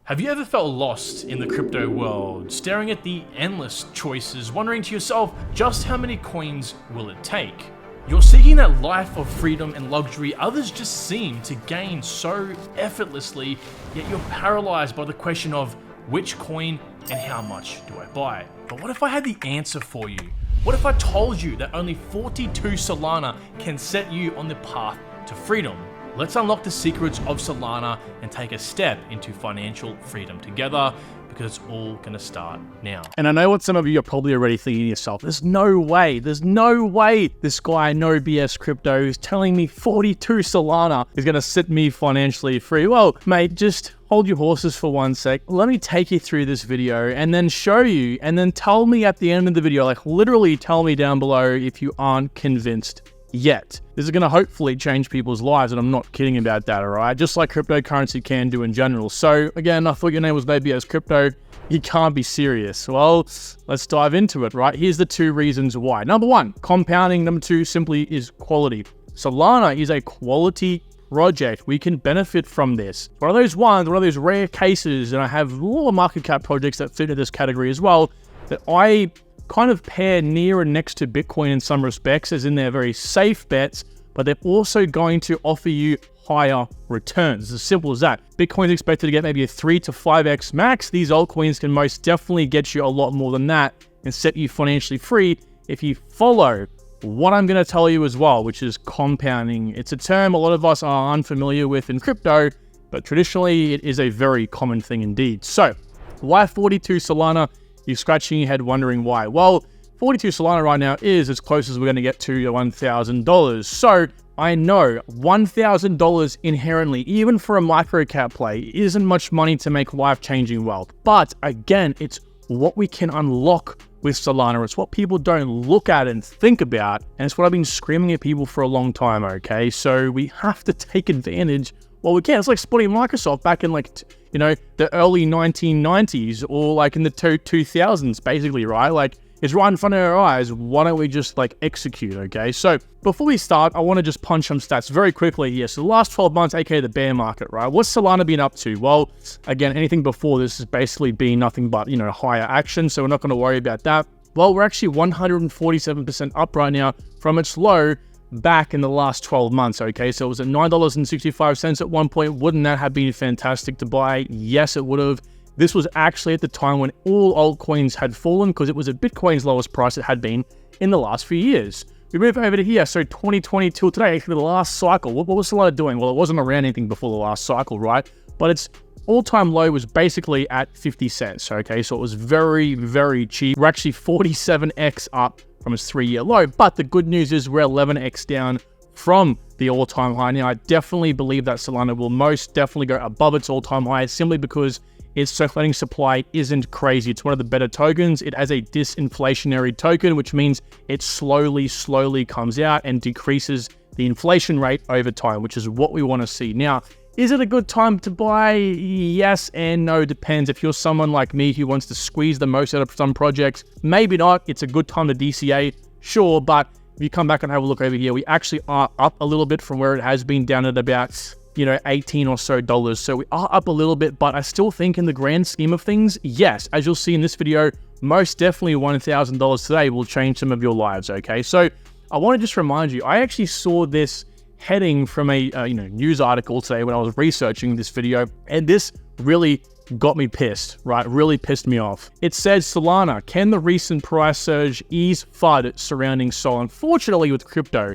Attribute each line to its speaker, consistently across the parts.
Speaker 1: Have you ever felt lost in the crypto world, staring at the endless choices, wondering to yourself, just how many coins will it take? You're seeking that life of freedom and luxury others just seem to gain so effortlessly, yet you're paralyzed by the question of which coin and how much do I buy? But what if I had the answer for you? What if I told you that only 42 Solana can set you on the path to freedom? Let's unlock the secrets of Solana and take a step into financial freedom together, because it's all gonna start now.
Speaker 2: And I know what some of you are probably already thinking to yourself, there's no way this guy, No BS Crypto, is telling me 42 Solana is gonna set me financially free. Well, mate, just hold your horses for one sec. Let me take you through this video and then show you, and then tell me at the end of the video, like literally tell me down below if you aren't convinced yet. This is going to hopefully change people's lives, and I'm not kidding about that, alright? Just like cryptocurrency can do in general. So again, I thought your name was No BS Crypto. You can't be serious. Well, let's dive into it, right? Here's the two reasons why. Number one, compounding. Number two, simply is quality. Solana is a quality project. We can benefit from this. One of those rare cases, and I have a lot of market cap projects that fit into this category as well, that I kind of pair near and next to Bitcoin in some respects, as in they're very safe bets, but they're also going to offer you higher returns. It's as simple as that. Bitcoin's expected to get maybe a 3 to 5x max. These altcoins can most definitely get you a lot more than that and set you financially free if you follow what I'm going to tell you as well, which is compounding. It's a term a lot of us are unfamiliar with in crypto, but traditionally it is a very common thing indeed. So why 42 Solana? You're scratching your head wondering why. Well, 42 Solana right now is as close as we're going to get to $1,000. So I know $1,000 inherently, even for a micro cap play, isn't much money to make life-changing wealth. But again, it's what we can unlock with Solana. It's what people don't look at and think about. And it's what I've been screaming at people for a long time, okay? So we have to take advantage while we can. It's like spotting Microsoft back in the early 1990s or like in the 2000s, basically, right? Like it's right in front of our eyes. Why don't we just execute, okay? So before we start, I want to just punch some stats very quickly here. So the last 12 months, aka the bear market, right? What's Solana been up to? Well, again, anything before this has basically been nothing but, higher action. So we're not going to worry about that. Well, we're actually 147% up right now from its low back in the last 12 months, okay? So it was at $9.65 at one point. Wouldn't that have been fantastic to buy? Yes, it would have. This was actually at the time when all altcoins had fallen, because it was at Bitcoin's lowest price it had been in the last few years. We move over to here, so 2020 till today, actually the last cycle. What was Solana doing? Well, it wasn't around anything before the last cycle, right? But its all-time low was basically at 50 cents, okay? So it was very, very cheap. We're actually 47x up from its 3-year low, but the good news is we're 11x down from the all-time high. Now, I definitely believe that Solana will most definitely go above its all-time high, simply because its circulating supply isn't crazy. It's one of the better tokens. It has a disinflationary token, which means it slowly comes out and decreases the inflation rate over time, which is what we want to see. Now, is it a good time to buy? Yes and no, depends. If you're someone like me who wants to squeeze the most out of some projects, maybe not. It's a good time to DCA, sure, but if you come back and have a look over here, we actually are up a little bit from where it has been, down at about 18 or so dollars. So we are up a little bit, but I still think in the grand scheme of things, yes, as you'll see in this video, most definitely $1,000 today will change some of your lives, okay? So I want to just remind you, I actually saw this heading from a news article today when I was researching this video, and this really got me pissed, right? Really pissed me off. It says, Solana, can the recent price surge ease FUD surrounding SOL? Unfortunately, with crypto,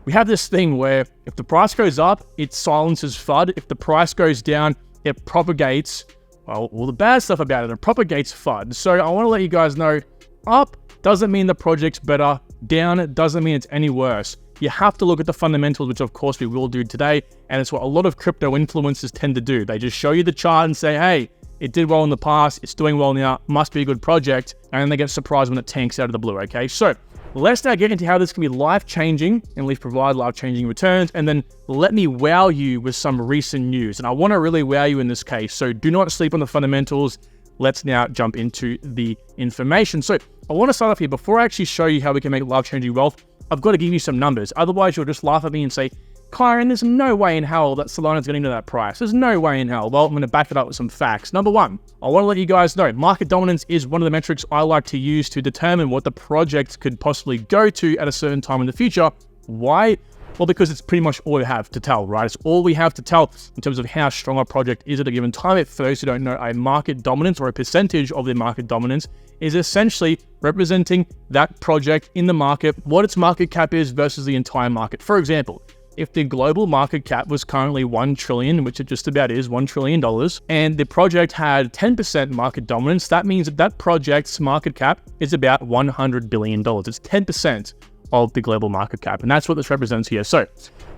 Speaker 2: we have this thing where if the price goes up, it silences FUD. If the price goes down, it propagates, well, all the bad stuff about it. It propagates FUD. So I want to let you guys know, up doesn't mean the project's better. Down doesn't mean it's any worse. You have to look at the fundamentals, which of course we will do today. And it's what a lot of crypto influencers tend to do. They just show you the chart and say, hey, it did well in the past, it's doing well now, must be a good project. And then they get surprised when it tanks out of the blue, okay? So let's now get into how this can be life-changing and at least provide life-changing returns. And then let me wow you with some recent news. And I want to really wow you in this case. So do not sleep on the fundamentals. Let's now jump into the information. So I want to start off here. Before I actually show you how we can make life-changing wealth, I've got to give you some numbers. Otherwise, you'll just laugh at me and say, Kyron, there's no way in hell that Solana's getting to that price. There's no way in hell. Well, I'm going to back it up with some facts. Number one, I want to let you guys know, market dominance is one of the metrics I like to use to determine what the project could possibly go to at a certain time in the future. Why? Well, because it's pretty much all we have to tell, right? It's all we have to tell in terms of how strong a project is at a given time. For those who don't know, a market dominance or a percentage of their market dominance is essentially representing that project in the market, what its market cap is versus the entire market. For example, if the global market cap was currently $1 trillion, which it just about is, $1 trillion, and the project had 10% market dominance, that means that that project's market cap is about $100 billion. It's 10% of the global market cap, and that's what this represents here. So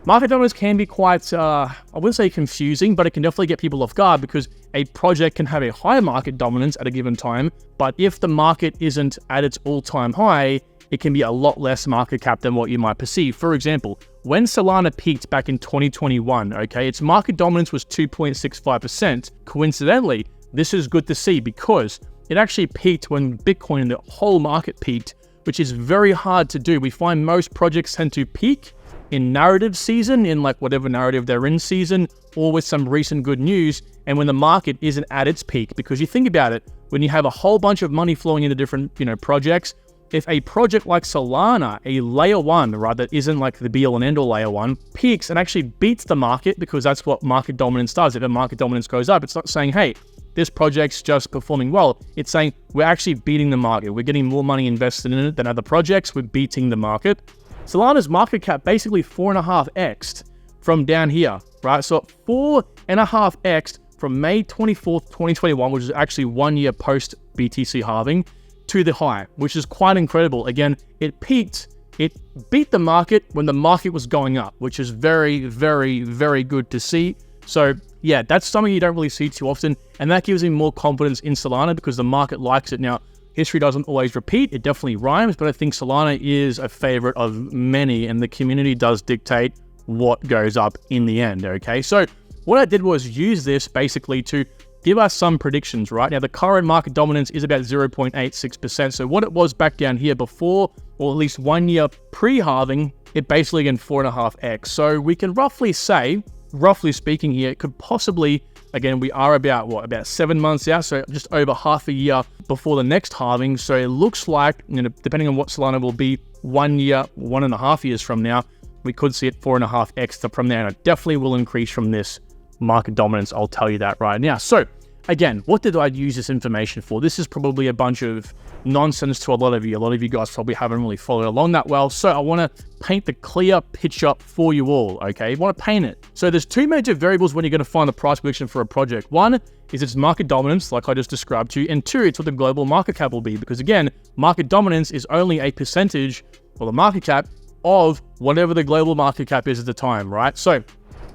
Speaker 2: market dominance can be quite, I wouldn't say confusing, but it can definitely get people off guard because a project can have a high market dominance at a given time, but if the market isn't at its all-time high, it can be a lot less market cap than what you might perceive. For example, when Solana peaked back in 2021, okay, its market dominance was 2.65%. Coincidentally, this is good to see because it actually peaked when Bitcoin and the whole market peaked, which is very hard to do. We find most projects tend to peak in narrative season, in like whatever narrative they're in season, or with some recent good news, and when the market isn't at its peak. Because you think about it, when you have a whole bunch of money flowing into different, projects, if a project like Solana, a layer one, right, that isn't like the be all and end all layer one, peaks and actually beats the market, because that's what market dominance does. If a market dominance goes up, it's not saying, hey, this project's just performing well. It's saying we're actually beating the market. We're getting more money invested in it than other projects. We're beating the market. Solana's market cap basically 4.5x'd from down here, right? So 4.5x'd from May 24th, 2021, which is actually 1 year post BTC halving, to the high, which is quite incredible. Again, it peaked, it beat the market when the market was going up, which is very, very, very good to see. So yeah, that's something you don't really see too often, and that gives me more confidence in Solana because the market likes it. Now, history doesn't always repeat, it definitely rhymes, but I think Solana is a favorite of many, and the community does dictate what goes up in the end, okay? So what I did was use this basically to give us some predictions, right? Now, the current market dominance is about 0.86%. So what it was back down here before, or at least 1 year pre-halving, it basically again 4.5x. So we can roughly say, roughly speaking here, it could possibly, again, we are about, about 7 months out, so just over half a year before the next halving. So it looks like, depending on what Solana will be 1 year, 1.5 years from now, we could see it 4.5x from there. And it definitely will increase from this market dominance, I'll tell you that right now. So again, what did I use this information for? This is probably a bunch of nonsense to a lot of you. A lot of you guys probably haven't really followed along that well. So I want to paint the clear picture for you all, okay? I want to paint it. So there's two major variables when you're going to find the price prediction for a project. One is its market dominance, like I just described to you. And two, it's what the global market cap will be. Because again, market dominance is only a percentage, or the market cap, of whatever the global market cap is at the time, right? So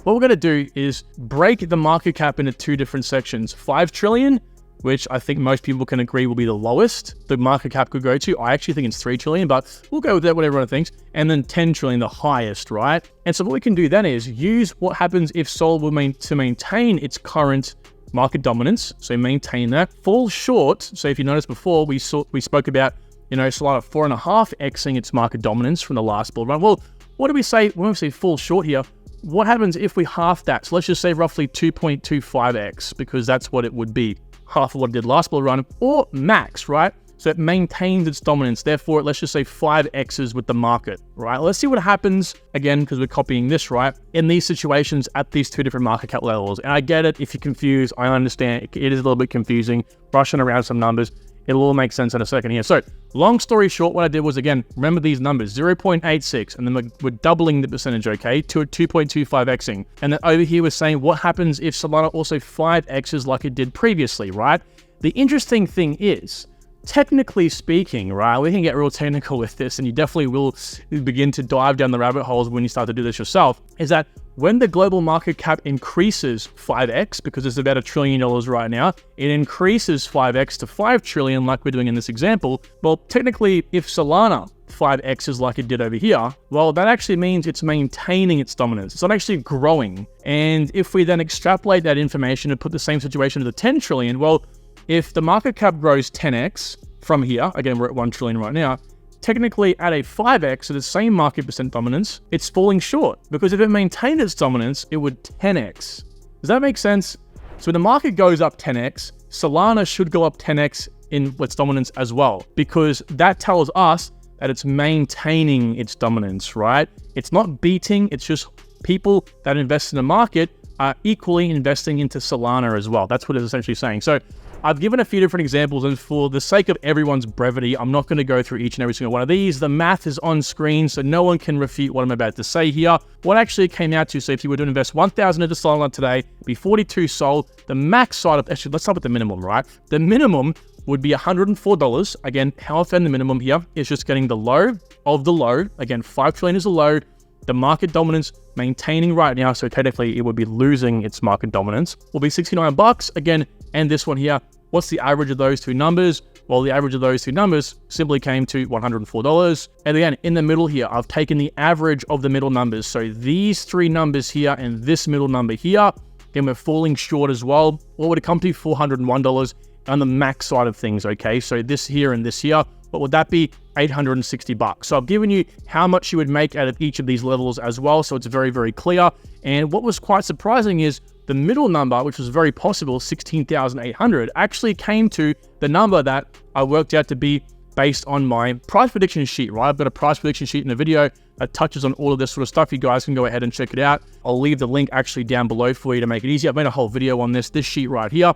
Speaker 2: what we're going to do is break the market cap into two different sections. 5 trillion, which I think most people can agree will be the lowest the market cap could go to. I actually think it's 3 trillion, but we'll go with that, what everyone thinks. And then 10 trillion, the highest, right? And so what we can do then is use what happens if SOL were to maintain its current market dominance. So maintain that. Fall short. So if you noticed before, we spoke about, Solana 4.5xing its market dominance from the last bull run. Well, what do we say when we say fall short here? What happens if we half that? So let's just say roughly 2.25x, because that's what it would be. Half of what it did last bull run, or max, right? So it maintains its dominance. Therefore, let's just say 5x's with the market, right? Let's see what happens, again, because we're copying this, right? In these situations at these two different market cap levels. And I get it, if you're confused, I understand. It is a little bit confusing, brushing around some numbers. It'll all make sense in a second here. So long story short, what I did was, again, remember these numbers, 0.86, and then we're doubling the percentage, okay, to a 2.25xing. And then over here, we're saying what happens if Solana also 5x's like it did previously, right? The interesting thing is, technically speaking, right, we can get real technical with this, and you definitely will begin to dive down the rabbit holes when you start to do this yourself, is that when the global market cap increases 5x, because it's about $1 trillion right now, it increases 5x to 5 trillion like we're doing in this example. Well, technically, if Solana 5x is like it did over here, well, that actually means it's maintaining its dominance. It's not actually growing. And if we then extrapolate that information and put the same situation to the 10 trillion, well, if the market cap grows 10x from here, again, we're at 1 trillion right now, technically at a 5x at the same market percent dominance, it's falling short, because if it maintained its dominance, it would 10x. Does that make sense? So when the market goes up 10x, Solana should go up 10x in its dominance as well, because that tells us that it's maintaining its dominance, right? It's not beating, it's just people that invest in the market are equally investing into Solana as well. That's what it's essentially saying. So I've given a few different examples, and for the sake of everyone's brevity, I'm not going to go through each and every single one of these. The math is on screen, so no one can refute what I'm about to say here. What actually it came out to, so if you were to invest 1,000 into Solana today, be 42 SOL, the max side of, actually, let's start with the minimum, right? The minimum would be $104. Again, how I found the minimum here is just getting the low of the low. Again, 5 trillion is a low. The market dominance maintaining right now, so technically it would be losing its market dominance, will be $69 again. And this one here, what's the average of those two numbers? Well, the average of those two numbers simply came to $104. And again, in the middle here, I've taken the average of the middle numbers. So these three numbers here and this middle number here, then we're falling short as well. What would it come to? $401 on the max side of things, okay? So this here and this here, what would that be? $860. So I've given you how much you would make out of each of these levels as well, so it's very, very clear. And what was quite surprising is the middle number, which was very possible, 16,800, actually came to the number that I worked out to be based on my price prediction sheet, right? I've got a price prediction sheet in the video that touches on all of this sort of stuff. You guys can go ahead and check it out. I'll leave the link actually down below for you to make it easy. I've made a whole video on this sheet right here.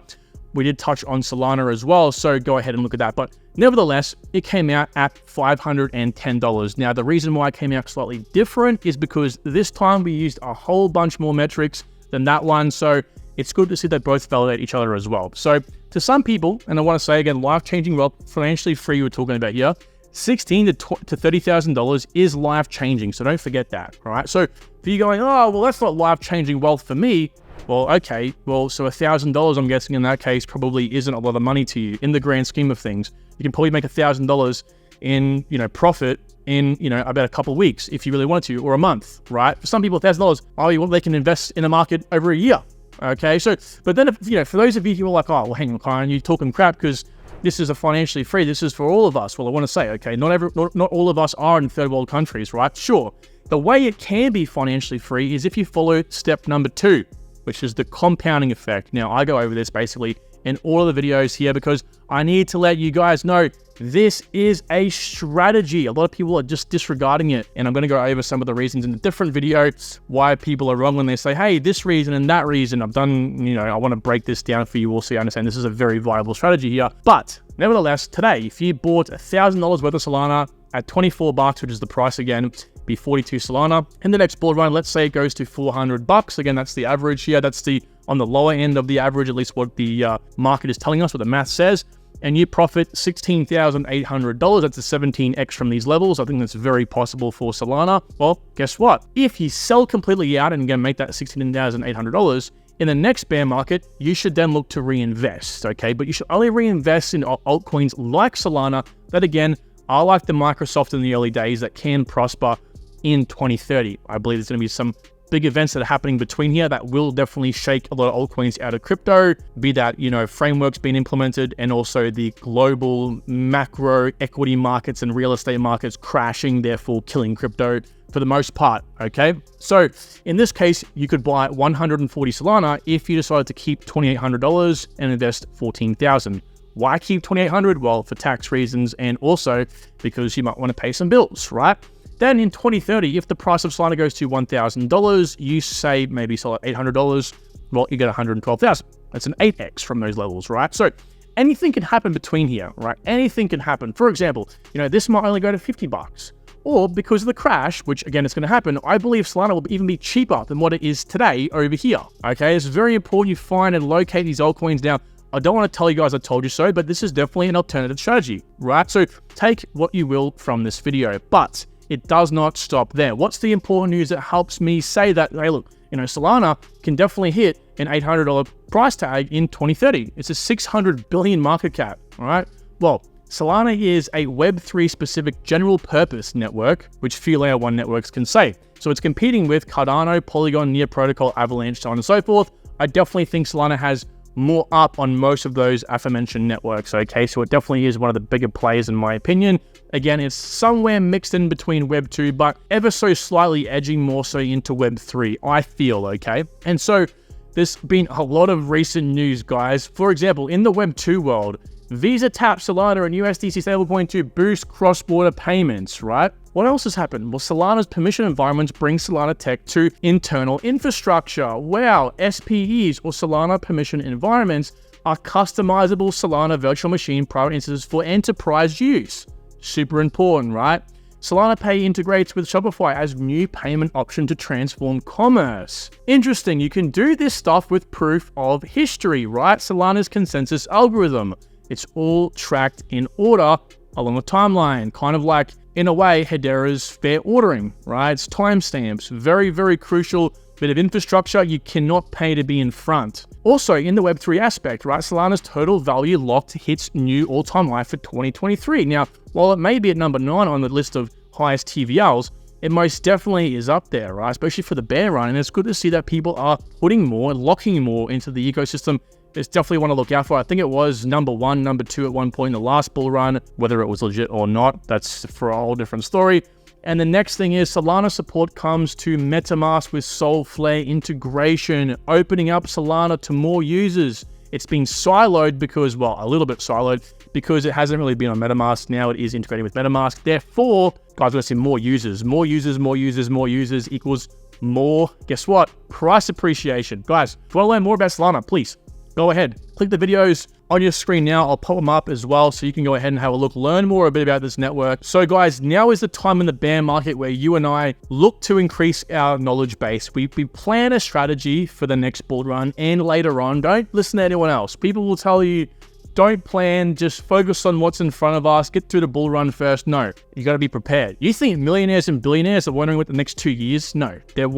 Speaker 2: We did touch on Solana as well, so go ahead and look at that. But nevertheless, it came out at $510. Now, the reason why it came out slightly different is because this time we used a whole bunch more metrics than that one. So it's good to see that both validate each other as well. So to some people, and I want to say again, life-changing wealth, financially free we're talking about here, $16,000 to $30,000 is life-changing. So don't forget that, all right? So if you're going, oh, well, that's not life-changing wealth for me. Well, okay, well, so $1,000, I'm guessing in that case, probably isn't a lot of money to you in the grand scheme of things. You can probably make $1,000 in, profit in, about a couple of weeks if you really wanted to, or a month, right? For some people, $1,000, oh, well, they can invest in a market over a year, okay? So, but then, for those of you who are like, oh, well, hang on, Karen, you're talking crap because this is a financially free, this is for all of us. Well, I want to say, okay, not all of us are in third world countries, right? Sure. The way it can be financially free is if you follow step number 2, which is the compounding effect. Now, I go over this basically in all of the videos here because I need to let you guys know this is a strategy. A lot of people are just disregarding it, and I'm going to go over some of the reasons in a different video why people are wrong when they say, hey, this reason and that reason. I've done, I want to break this down for you all so you understand this is a very viable strategy here. But nevertheless, today, if you bought $1,000 worth of Solana at $24, which is the price again, be 42 Solana. In the next bull run, let's say it goes to $400. Again, that's the average here. That's on the lower end of the average, at least what the market is telling us, what the math says. And you profit $16,800. That's a 17x from these levels. I think that's very possible for Solana. Well, guess what? If you sell completely out and again make that $16,800, in the next bear market, you should then look to reinvest, okay? But you should only reinvest in altcoins like Solana that, again, are like the Microsoft in the early days that can prosper in 2030. I believe there's going to be some big events that are happening between here that will definitely shake a lot of altcoins out of crypto, be that, frameworks being implemented and also the global macro equity markets and real estate markets crashing, therefore killing crypto for the most part, okay? So in this case, you could buy 140 Solana if you decided to keep $2,800 and invest $14,000. Why keep $2,800? Well, for tax reasons and also because you might want to pay some bills, right? Then in 2030, if the price of Solana goes to $1,000, you say maybe sell at $800, well, you get $112,000. That's an 8x from those levels, right? So anything can happen between here, right? Anything can happen. For example, this might only go to $50. Or because of the crash, which again is going to happen, I believe Solana will even be cheaper than what it is today over here, okay? It's very important you find and locate these altcoins. Now, I don't want to tell you guys I told you so, but this is definitely an alternative strategy, right? So take what you will from this video, but it does not stop there. What's the important news that helps me say that, hey, look, Solana can definitely hit an $800 price tag in 2030. It's a 600 billion market cap, all right? Well, Solana is a Web3 specific general purpose network, which few layer 1 networks can say. So it's competing with Cardano, Polygon, Near Protocol, Avalanche, so on and so forth. I definitely think Solana has more up on most of those aforementioned networks, okay? So it definitely is one of the bigger players in my opinion. Again, it's somewhere mixed in between Web 2, but ever so slightly edging more so into Web 3, I feel, okay? And so there's been a lot of recent news, guys. For example, in the Web 2 world, Visa taps Solana and USDC stablecoin to boost cross-border payments, right? What else has happened? Well, Solana's permission environments bring Solana tech to internal infrastructure. Wow, SPEs or Solana permission environments are customizable Solana virtual machine private instances for enterprise use. Super important, right? Solana Pay integrates with Shopify as new payment option to transform commerce. Interesting, you can do this stuff with proof of history, right? Solana's consensus algorithm. It's all tracked in order along a timeline, kind of like, in a way, Hedera's fair ordering, right? It's timestamps, very, very crucial bit of infrastructure you cannot pay to be in front. Also, in the Web3 aspect, right, Solana's total value locked hits new all-time high for 2023. Now, while it may be at number 9 on the list of highest TVLs, it most definitely is up there, right? Especially for the bear run, and it's good to see that people are putting more, locking more into the ecosystem. It's definitely one to look out for. I think it was number 1, number 2 at one point in the last bull run. Whether it was legit or not, that's for a whole different story. And the next thing is Solana support comes to MetaMask with Solflare integration, opening up Solana to more users. It's been siloed because, well, a little bit siloed because it hasn't really been on MetaMask. Now it is integrating with MetaMask. Therefore, guys, we're going to see more users. More users, more users, more users equals more, guess what? Price appreciation. Guys, if you want to learn more about Solana, please go ahead, click the videos on your screen now. I'll pop them up as well so you can go ahead and have a look, learn more a bit about this network. So guys, now is the time in the bear market where you and I look to increase our knowledge base. We plan a strategy for the next bull run and later on. Don't listen to anyone else. People will tell you, don't plan, just focus on what's in front of us, get through the bull run first. No, you got to be prepared. You think millionaires and billionaires are wondering what the next 2 years? No, they're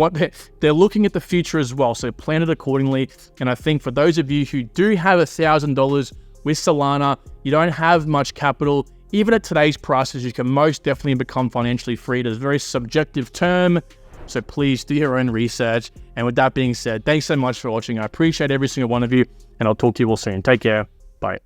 Speaker 2: looking at the future as well, so plan it accordingly. And I think for those of you who do have $1,000 with Solana, you don't have much capital, even at today's prices, you can most definitely become financially free. It is a very subjective term, so please do your own research. And with that being said, thanks so much for watching. I appreciate every single one of you, and I'll talk to you all soon. Take care. Bye.